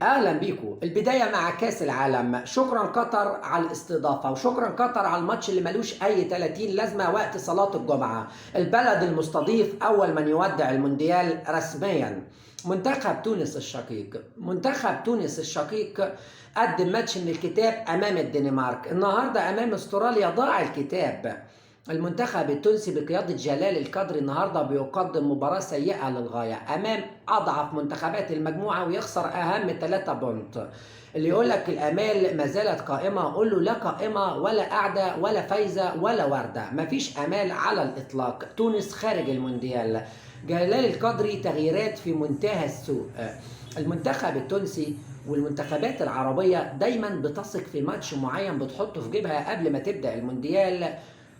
اهلا بيكم. البدايه مع كاس العالم. شكرا قطر على الاستضافه، وشكرا قطر على الماتش اللي ملوش اي 30 لازمه وقت صلاه الجمعه. البلد المستضيف اول من يودع المونديال رسميا. منتخب تونس الشقيق قدم ماتش من الكتاب امام الدنمارك. النهارده امام استراليا ضاع الكتاب. المنتخب التونسي بقيادة جلال القدري النهارده بيقدم مباراة سيئة للغاية أمام أضعف منتخبات المجموعة ويخسر أهم 3 بونت. اللي يقول لك الآمال ما زالت قائمة، أقول له لا قائمة ولا قاعدة ولا فايزة ولا وردة، مفيش آمال على الإطلاق. تونس خارج المونديال. جلال القدري تغييرات في منتهى السوء. المنتخب التونسي والمنتخبات العربية دايما بتثق في ماتش معين بتحطه في جيبها قبل ما تبدأ المونديال.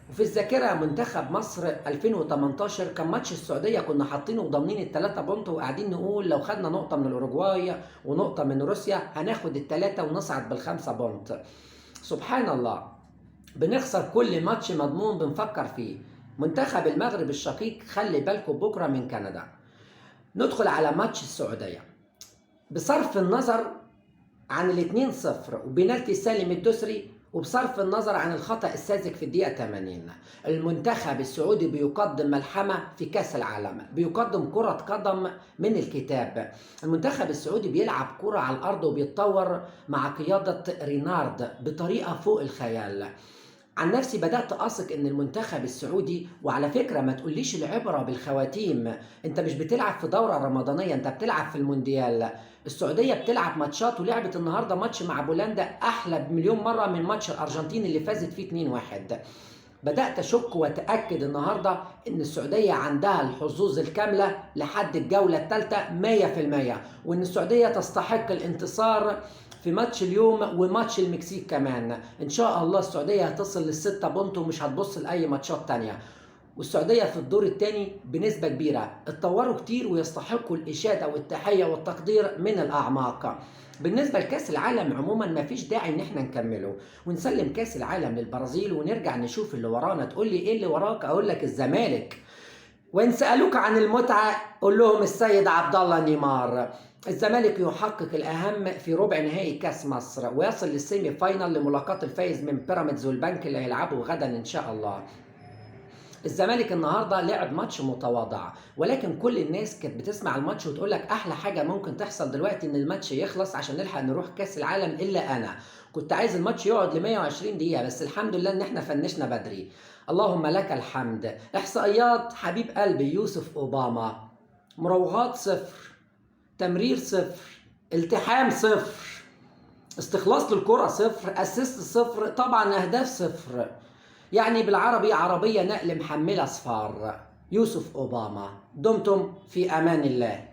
وفي الذاكرة منتخب مصر 2018 كان ماتش السعودية كنا حاطينه وضامنين ال3 بونت وقاعدين نقول لو خدنا نقطة من الأوروغواي ونقطة من روسيا هناخد ال3 ونصعد بال5 بونت. سبحان الله، بنخسر كل ماتش مضمون بنفكر فيه. منتخب المغرب الشقيق خلي بالكم بكرة من كندا. ندخل على ماتش السعودية. بصرف النظر عن ال2-0 وبنالتي سالم الدوسري، وبصرف النظر عن الخطأ الساذج في الدقيقة 80، المنتخب السعودي بيقدم ملحمة في كأس العالم، بيقدم كرة قدم من الكتاب. المنتخب السعودي بيلعب كرة على الأرض وبيتطور مع قيادة رينارد بطريقة فوق الخيال. عن نفسي بدأت أثق إن المنتخب السعودي، وعلى فكرة ما تقوليش العبرة بالخواتيم، أنت مش بتلعب في دورة رمضانية، أنت بتلعب في المونديال. السعودية بتلعب ماتشات، ولعبت النهاردة ماتش مع بولندا أحلى بمليون مرة من ماتش الأرجنتين اللي فازت فيه 2-1. بدأت أشك وأتأكد النهاردة إن السعودية عندها الحظوظ الكاملة لحد الجولة الثالثة 100%، وإن السعودية تستحق الانتصار في ماتش اليوم وماتش المكسيك كمان. إن شاء الله السعودية هتصل لل6 بونت ومش هتبص لأي ماتشات تانية. والسعودية في الدور الثاني بنسبة كبيرة اتطوروا كتير ويستحقوا الإشادة والتحية والتقدير من الأعماق. بالنسبة لكأس العالم عموما مفيش داعي ان احنا نكمله ونسلم كأس العالم للبرازيل ونرجع نشوف اللي ورانا. تقول لي ايه اللي وراك؟ اقول لك الزمالك. وان سألوك عن المتعة قول لهم السيد عبد الله نيمار. الزمالك يحقق الأهم في ربع نهائي كأس مصر ويصل للسيمي فاينال لملاقاة الفايز من بيراميدز والبنك اللي هيلعبوا غدا إن شاء الله. الزمالك النهارده لعب ماتش متواضع، ولكن كل الناس كانت بتسمع الماتش وتقول لك احلى حاجه ممكن تحصل دلوقتي ان الماتش يخلص عشان نلحق نروح كاس العالم. الا انا كنت عايز الماتش يقعد ل 120 دقيقه، بس الحمد لله ان احنا فنشنا بدري. اللهم لك الحمد. احصائيات حبيب قلبي يوسف اوباما: مراوغات 0، تمرير 0، التحام 0، استخلاص للكره 0، اسيست 0، طبعا اهداف 0. يعني بالعربي عربية نقل محملة صفار. يوسف أوباما. دمتم في أمان الله.